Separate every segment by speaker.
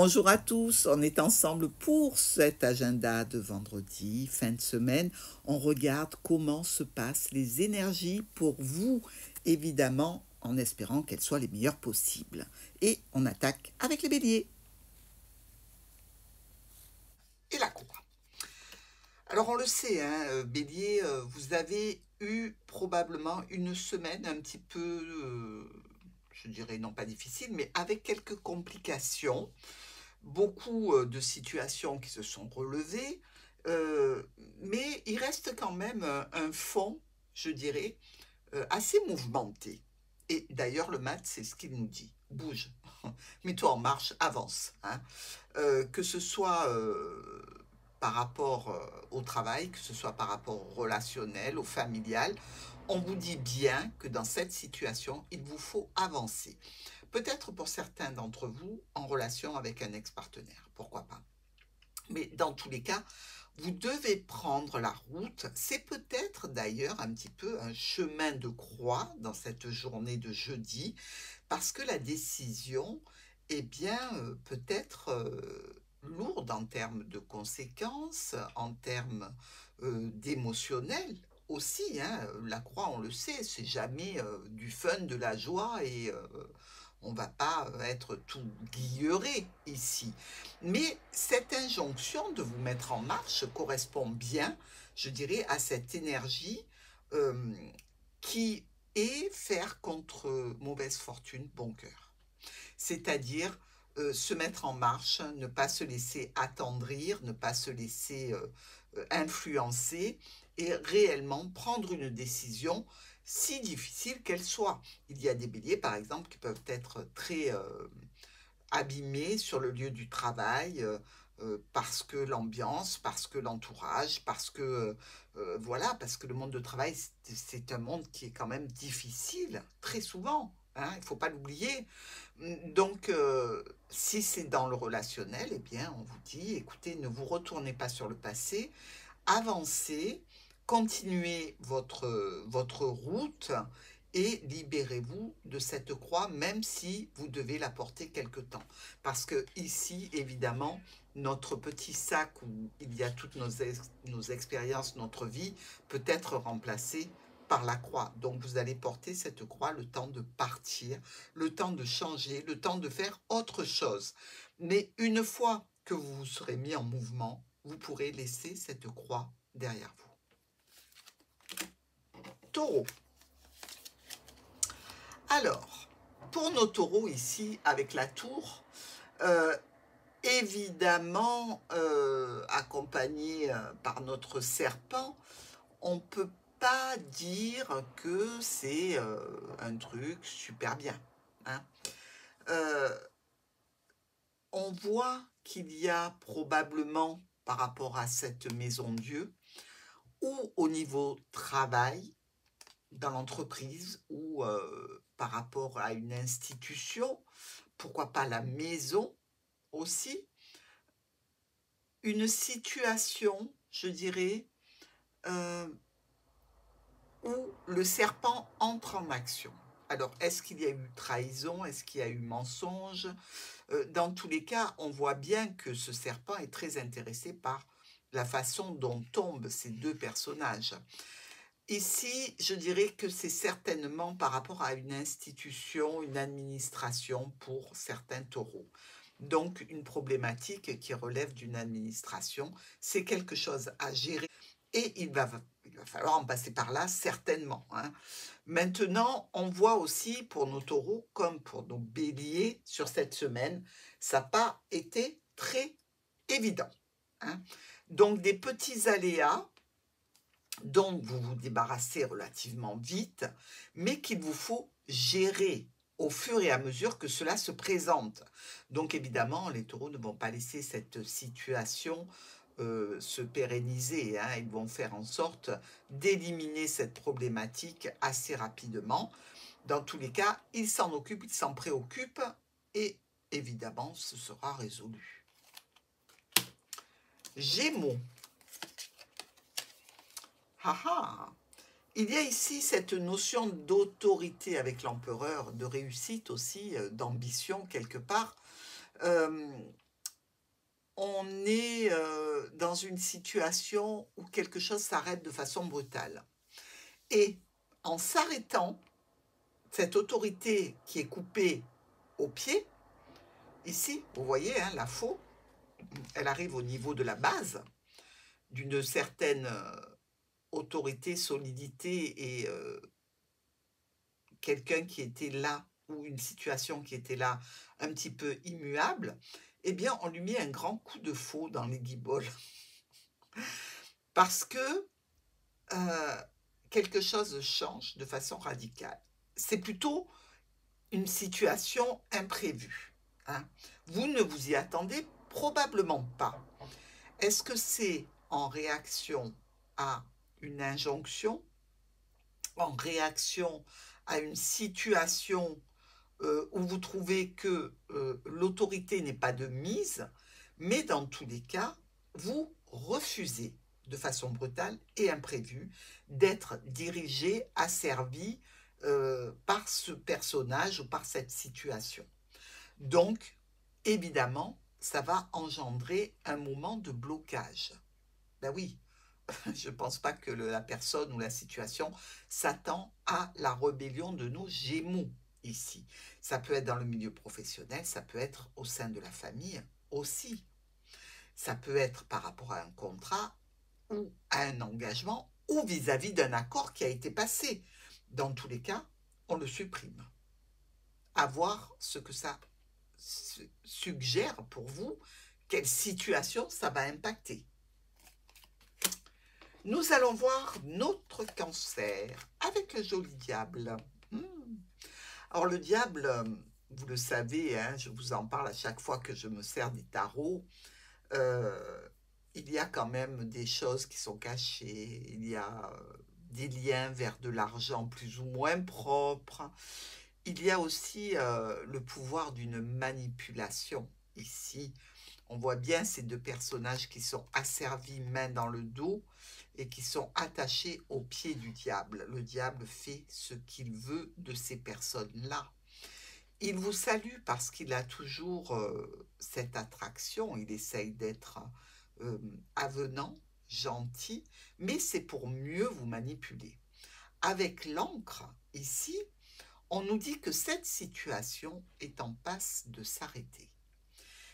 Speaker 1: Bonjour à tous, on est ensemble pour cet agenda de vendredi, fin de semaine. On regarde comment se passent les énergies pour vous, évidemment, en espérant qu'elles soient les meilleures possibles. Et on attaque avec les béliers. Et la croix. Alors on le sait, hein, bélier, vous avez eu probablement une semaine un petit peu, je dirais non pas difficile, mais avec quelques complications. Beaucoup de situations qui se sont relevées, euh, mais il reste quand même un fond, je dirais, assez mouvementé. Et d'ailleurs, le mat, c'est ce qu'il nous dit. Bouge, mets-toi en marche, avance, hein. Que ce soit par rapport au travail, que ce soit par rapport au relationnel, au familial, on vous dit bien que dans cette situation, il vous faut avancer. Peut-être pour certains d'entre vous en relation avec un ex-partenaire, pourquoi pas. Mais dans tous les cas, vous devez prendre la route. C'est peut-être d'ailleurs un petit peu un chemin de croix dans cette journée de jeudi, parce que la décision est bien peut-être lourde en termes de conséquences, en termes d'émotionnel aussi, hein. La croix, on le sait, c'est jamais du fun, de la joie et on ne va pas être tout guilleré ici. Mais cette injonction de vous mettre en marche correspond bien, je dirais, à cette énergie euh, qui est faire contre mauvaise fortune bon cœur. C'est-à-dire se mettre en marche, ne pas se laisser attendrir, ne pas se laisser influencer et réellement prendre une décision si difficile qu'elle soit. Il y a des béliers, par exemple, qui peuvent être très abîmés sur le lieu du travail, parce que l'ambiance, parce que l'entourage, parce que voilà, parce que le monde de travail, c'est un monde qui est quand même difficile, très souvent, hein, il ne faut pas l'oublier. Donc, si c'est dans le relationnel, eh bien, on vous dit, écoutez, ne vous retournez pas sur le passé, avancez, continuez votre route et libérez-vous de cette croix, même si vous devez la porter quelque temps. Parce que ici, évidemment, notre petit sac où il y a toutes nos expériences, notre vie, peut être remplacé par la croix. Donc vous allez porter cette croix le temps de partir, le temps de changer, le temps de faire autre chose. Mais une fois que vous vous serez mis en mouvement, vous pourrez laisser cette croix derrière vous. Taureau. Alors, pour nos taureaux ici, avec la tour, euh, évidemment, accompagné par notre serpent, on ne peut pas dire que c'est un truc super bien, hein. Euh, on voit qu'il y a probablement, par rapport à cette maison Dieu, ou au niveau travail, dans l'entreprise, ou par rapport à une institution, pourquoi pas la maison aussi, une situation, je dirais, euh, où le serpent entre en action. Alors, est-ce qu'il y a eu trahison? Est-ce qu'il y a eu mensonge? Dans tous les cas, on voit bien que ce serpent est très intéressé par la façon dont tombent ces deux personnages. Ici, je dirais que c'est certainement par rapport à une institution, une administration pour certains taureaux. Donc, une problématique qui relève d'une administration, c'est quelque chose à gérer et il va falloir en passer par là, certainement, hein. Maintenant, on voit aussi pour nos taureaux, comme pour nos béliers sur cette semaine, ça n'a pas été très évident, hein. Donc, des petits aléas dont vous vous débarrassez relativement vite, mais qu'il vous faut gérer au fur et à mesure que cela se présente. Donc évidemment, les taureaux ne vont pas laisser cette situation se pérenniser, hein. Ils vont faire en sorte d'éliminer cette problématique assez rapidement. Dans tous les cas, ils s'en occupent, ils s'en préoccupent et évidemment, ce sera résolu. Gémeaux. Haha. Il y a ici cette notion d'autorité avec l'empereur, de réussite aussi, d'ambition quelque part. Euh, on est dans une situation où quelque chose s'arrête de façon brutale. Et en s'arrêtant, cette autorité qui est coupée au pied, ici, vous voyez, hein, la faux, elle arrive au niveau de la base d'une certaine autorité, solidité et quelqu'un qui était là ou une situation qui était là un petit peu immuable, eh bien, on lui met un grand coup de faux dans les guiboles parce que quelque chose change de façon radicale. C'est plutôt une situation imprévue, hein. Vous ne vous y attendez probablement pas. Est-ce que c'est en réaction à une injonction, en réaction à une situation où vous trouvez que l'autorité n'est pas de mise, mais dans tous les cas, vous refusez de façon brutale et imprévue d'être dirigé, asservi par ce personnage ou par cette situation. Donc, évidemment, ça va engendrer un moment de blocage. Ben oui, je ne pense pas que la personne ou la situation s'attend à la rébellion de nos Gémeaux ici. Ça peut être dans le milieu professionnel, ça peut être au sein de la famille aussi. Ça peut être par rapport à un contrat ou à un engagement ou vis-à-vis d'un accord qui a été passé. Dans tous les cas, on le supprime. À voir ce que ça suggère pour vous, quelle situation ça va impacter. Nous allons voir notre cancer avec le joli diable. Alors le diable, vous le savez, hein, je vous en parle à chaque fois que je me sers des tarots, il y a quand même des choses qui sont cachées, il y a des liens vers de l'argent plus ou moins propre. Il y a aussi le pouvoir d'une manipulation ici. On voit bien ces deux personnages qui sont asservis main dans le dos et qui sont attachés aux pieds du diable. Le diable fait ce qu'il veut de ces personnes-là. Il vous salue parce qu'il a toujours cette attraction, il essaye d'être avenant, gentil, mais c'est pour mieux vous manipuler. Avec l'encre, ici, on nous dit que cette situation est en passe de s'arrêter.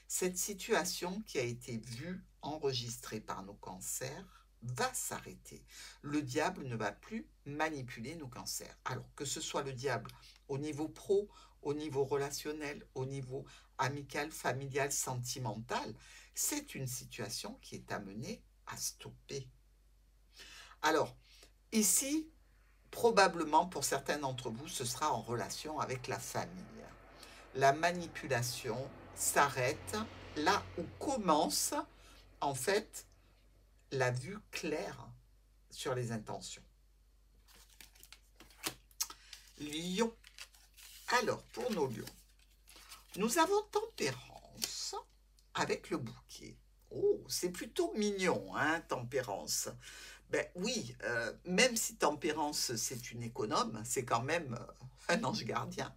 Speaker 1: Cette situation qui a été vue, enregistrée par nos cancers, va s'arrêter. Le diable ne va plus manipuler nos cancers. Alors que ce soit le diable au niveau pro, au niveau relationnel, au niveau amical, familial, sentimental, c'est une situation qui est amenée à stopper. Alors, ici, probablement pour certains d'entre vous, ce sera en relation avec la famille. La manipulation s'arrête là où commence, en fait, la vue claire sur les intentions. Lion. Alors, pour nos lions, nous avons tempérance avec le bouquet. Oh, c'est plutôt mignon, hein, tempérance. Ben oui, même si tempérance, c'est une économe, c'est quand même un ange gardien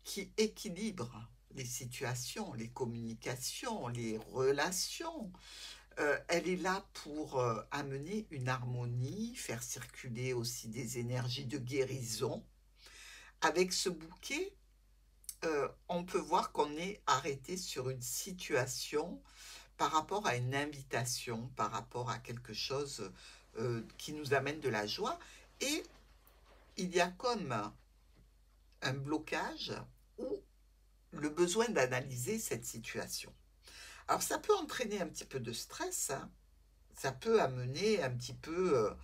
Speaker 1: qui équilibre les situations, les communications, les relations. Elle est là pour amener une harmonie, faire circuler aussi des énergies de guérison. Avec ce bouquet, on peut voir qu'on est arrêté sur une situation par rapport à une invitation, par rapport à quelque chose qui nous amène de la joie. Et il y a comme un blocage ou le besoin d'analyser cette situation. Alors ça peut entraîner un petit peu de stress, hein. Ça peut amener un petit peu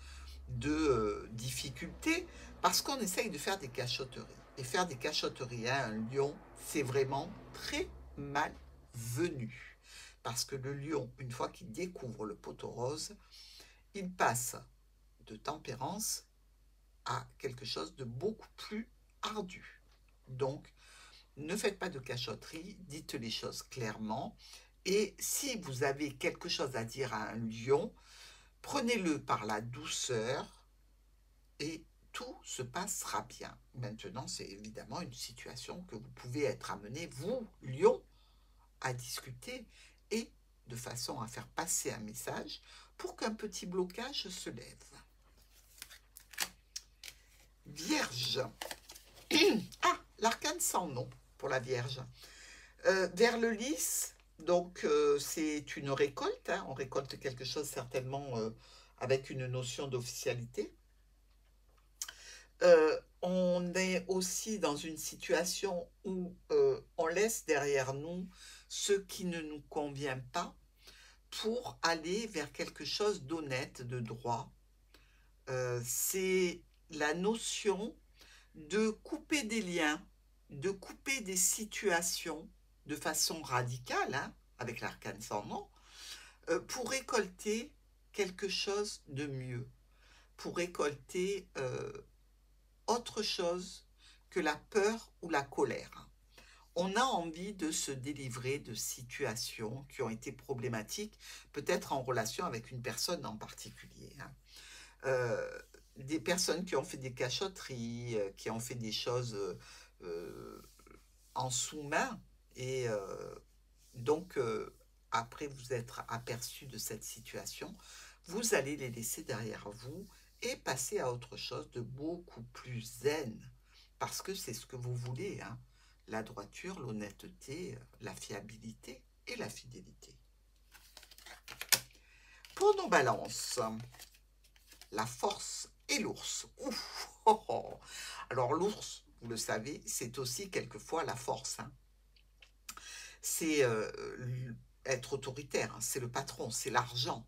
Speaker 1: de difficultés parce qu'on essaye de faire des cachotteries. Et faire des cachotteries à un lion, c'est vraiment très mal venu. Parce que le lion, une fois qu'il découvre le poteau rose, il passe de tempérance à quelque chose de beaucoup plus ardu. Donc, ne faites pas de cachotterie, dites les choses clairement. Et si vous avez quelque chose à dire à un lion, prenez-le par la douceur et tout se passera bien. Maintenant, c'est évidemment une situation que vous pouvez être amené, vous, lion, à discuter et de façon à faire passer un message pour qu'un petit blocage se lève. Vierge. Ah, l'arcane sans nom pour la Vierge. Vers le lys, donc c'est une récolte, hein, on récolte quelque chose certainement avec une notion d'officialité. On est aussi dans une situation où on laisse derrière nous ce qui ne nous convient pas pour aller vers quelque chose d'honnête, de droit. C'est la notion de couper des liens, de couper des situations de façon radicale, hein, avec l'arcane sans nom, pour récolter quelque chose de mieux, pour récolter autre chose que la peur ou la colère. On a envie de se délivrer de situations qui ont été problématiques, peut-être en relation avec une personne en particulier, hein. Des personnes qui ont fait des cachotteries, qui ont fait des choses en sous-main, et donc après vous être aperçu de cette situation, vous allez les laisser derrière vous et passer à autre chose de beaucoup plus zen, parce que c'est ce que vous voulez, hein, la droiture, l'honnêteté, la fiabilité et la fidélité. Pour nos balances, la force et l'ours. Ouf, oh, oh. Alors l'ours, vous le savez, c'est aussi quelquefois la force, hein. C'est être autoritaire, hein, c'est le patron, c'est l'argent.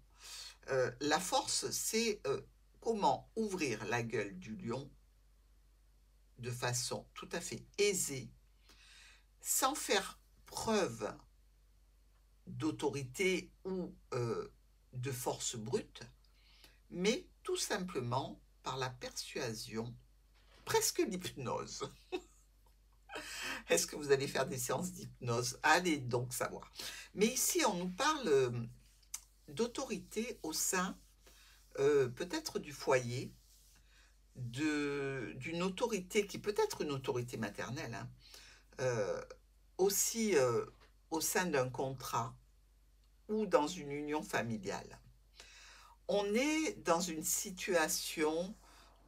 Speaker 1: La force, c'est comment ouvrir la gueule du lion de façon tout à fait aisée, sans faire preuve d'autorité ou de force brute, mais tout simplement par la persuasion, presque l'hypnose. Est-ce que vous allez faire des séances d'hypnose? Allez donc savoir. Mais ici, on nous parle d'autorité au sein peut-être du foyer, d'une autorité qui peut être une autorité maternelle, hein, aussi au sein d'un contrat ou dans une union familiale. On est dans une situation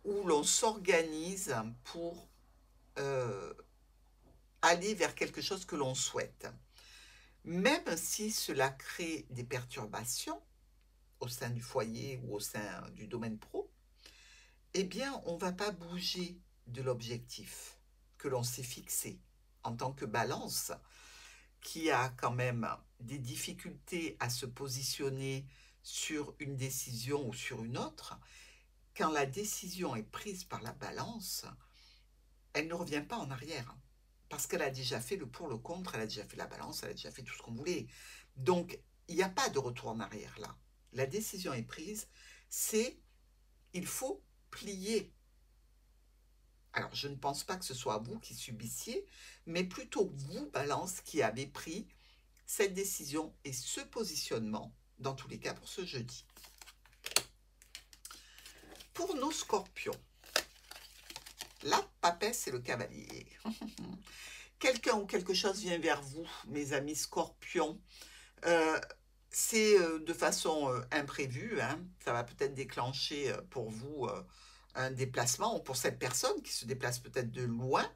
Speaker 1: où l'on s'organise pour aller vers quelque chose que l'on souhaite. Même si cela crée des perturbations au sein du foyer ou au sein du domaine pro, eh bien, on ne va pas bouger de l'objectif que l'on s'est fixé en tant que balance, qui a quand même des difficultés à se positionner sur une décision ou sur une autre. Quand la décision est prise par la balance, elle ne revient pas en arrière, parce qu'elle a déjà fait le pour, le contre, elle a déjà fait la balance, elle a déjà fait tout ce qu'on voulait. Donc, il n'y a pas de retour en arrière là. La décision est prise, il faut plier. Alors, je ne pense pas que ce soit vous qui subissiez, mais plutôt vous, Balance, qui avez pris cette décision et ce positionnement, dans tous les cas pour ce jeudi. Pour nos scorpions, la papesse et le cavalier. Quelqu'un ou quelque chose vient vers vous, mes amis scorpions. C'est de façon imprévue, hein. Ça va peut-être déclencher pour vous un déplacement, ou pour cette personne qui se déplace peut-être de loin.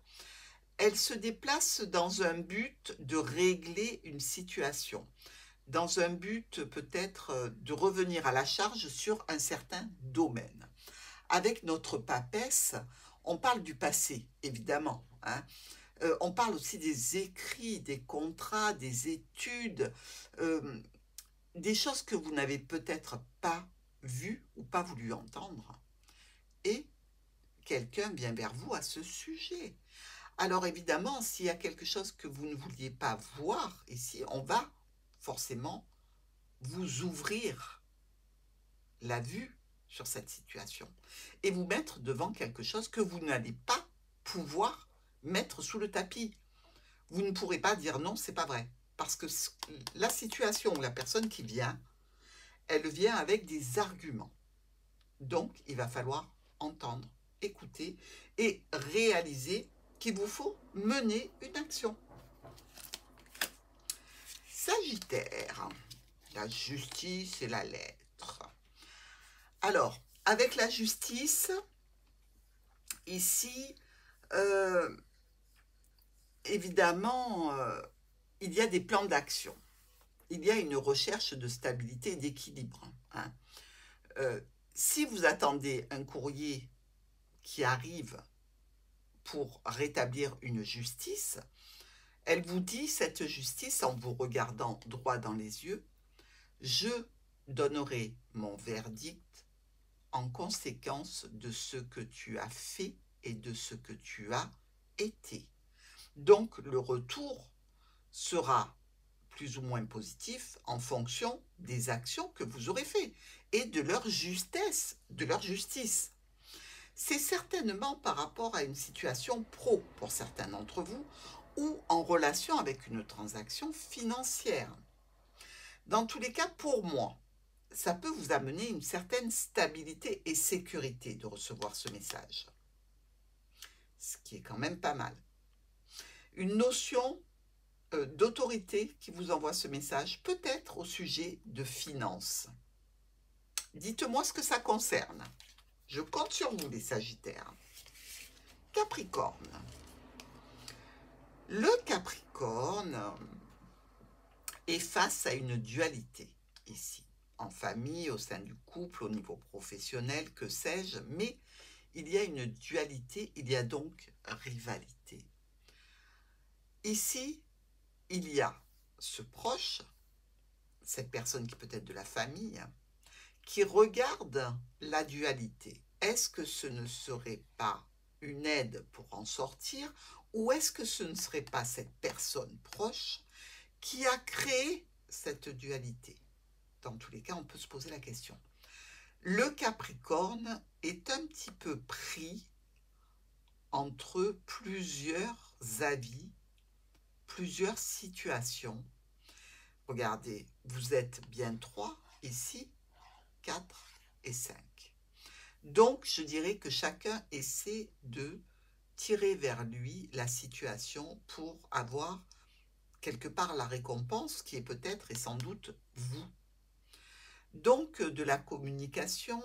Speaker 1: Elle se déplace dans un but de régler une situation, dans un but peut-être de revenir à la charge sur un certain domaine. Avec notre papesse, on parle du passé, évidemment, hein. On parle aussi des écrits, des contrats, des études, des choses que vous n'avez peut-être pas vues ou pas voulu entendre. Et quelqu'un vient vers vous à ce sujet. Alors évidemment, s'il y a quelque chose que vous ne vouliez pas voir ici, on va forcément vous ouvrir la vue sur cette situation et vous mettre devant quelque chose que vous n'allez pas pouvoir mettre sous le tapis. Vous ne pourrez pas dire non, c'est pas vrai. Parce que la situation ou la personne qui vient, elle vient avec des arguments. Donc, il va falloir entendre, écouter et réaliser qu'il vous faut mener une action. Sagittaire, la justice et la lettre. Alors, avec la justice, ici, évidemment, il y a des plans d'action. Il y a une recherche de stabilité et d'équilibre. Hein. Si vous attendez un courrier qui arrive pour rétablir une justice, elle vous dit, cette justice, en vous regardant droit dans les yeux, je donnerai mon verdict en conséquence de ce que tu as fait et de ce que tu as été. Donc, le retour sera plus ou moins positif en fonction des actions que vous aurez faites et de leur justesse, de leur justice. C'est certainement par rapport à une situation pro pour certains d'entre vous ou en relation avec une transaction financière. Dans tous les cas, pour moi, ça peut vous amener une certaine stabilité et sécurité de recevoir ce message. Ce qui est quand même pas mal. Une notion d'autorité qui vous envoie ce message, peut-être au sujet de finances. Dites-moi ce que ça concerne. Je compte sur vous, les Sagittaires. Capricorne. Le Capricorne est face à une dualité ici, en famille, au sein du couple, au niveau professionnel, que sais-je, mais il y a une dualité, il y a donc rivalité. Ici, il y a ce proche, cette personne qui peut être de la famille, qui regarde la dualité. Est-ce que ce ne serait pas une aide pour en sortir, ou est-ce que ce ne serait pas cette personne proche qui a créé cette dualité? Dans tous les cas, on peut se poser la question. Le Capricorne est un petit peu pris entre plusieurs avis, plusieurs situations. Regardez, vous êtes bien 3 ici, 4 et 5. Donc, je dirais que chacun essaie de tirer vers lui la situation pour avoir quelque part la récompense qui est peut-être et sans doute vous. Donc, de la communication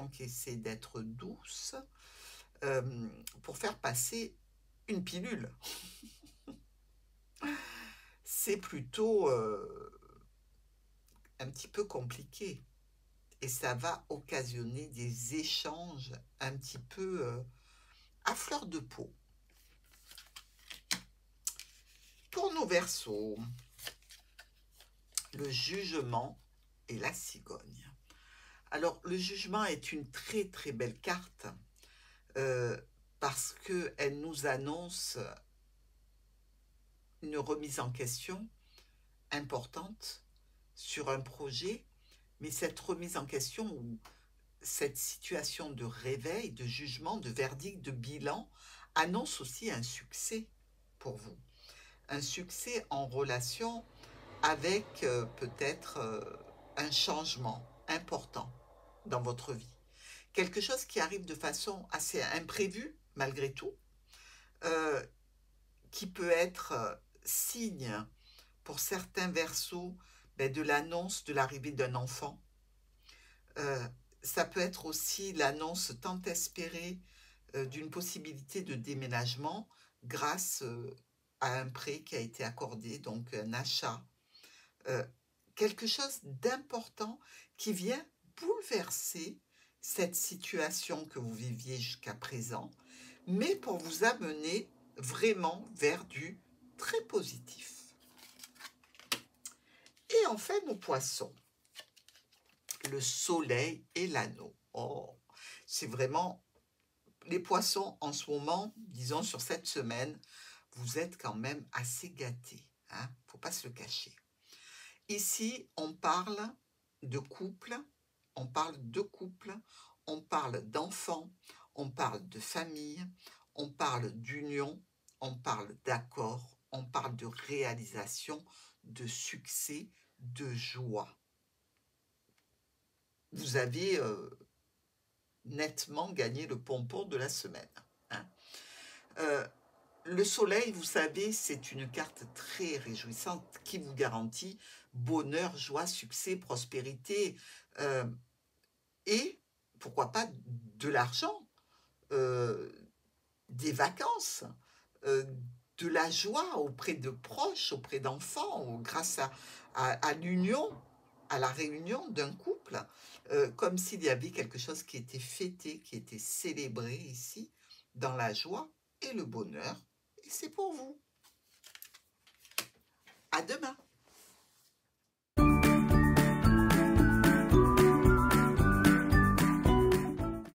Speaker 1: qui essaie d'être douce pour faire passer une pilule. C'est plutôt un petit peu compliqué. Et ça va occasionner des échanges un petit peu à fleur de peau. Pour nos Verseaux, le jugement et la cigogne. Alors, le jugement est une très très belle carte parce qu'elle nous annonce une remise en question importante sur un projet, mais cette remise en question ou cette situation de réveil, de jugement, de verdict, de bilan annonce aussi un succès pour vous. Un succès en relation avec peut-être un changement important dans votre vie. Quelque chose qui arrive de façon assez imprévue, malgré tout, qui peut être signe pour certains Verseaux de l'annonce de l'arrivée d'un enfant. Ça peut être aussi l'annonce tant espérée d'une possibilité de déménagement grâce à un prêt qui a été accordé, donc un achat. Quelque chose d'important qui vient bouleverser cette situation que vous viviez jusqu'à présent, mais pour vous amener vraiment vers du très positif. Et enfin, nos poissons, le soleil et l'anneau. Oh, c'est vraiment les poissons en ce moment, disons sur cette semaine, vous êtes quand même assez gâtés, hein, faut pas se le cacher. Ici, on parle de couple, on parle d'enfants, on parle de famille, on parle d'union, on parle d'accord, on parle de réalisation, de succès, de joie. Vous avez nettement gagné le pompon de la semaine. Hein. Le soleil, vous savez, c'est une carte très réjouissante qui vous garantit bonheur, joie, succès, prospérité, heu et pourquoi pas de l'argent, heu, des vacances, heu, de la joie auprès de proches, auprès d'enfants, ou grâce à l'union, à la réunion d'un couple, comme s'il y avait quelque chose qui était fêté, qui était célébré ici, dans la joie et le bonheur, et c'est pour vous. À demain.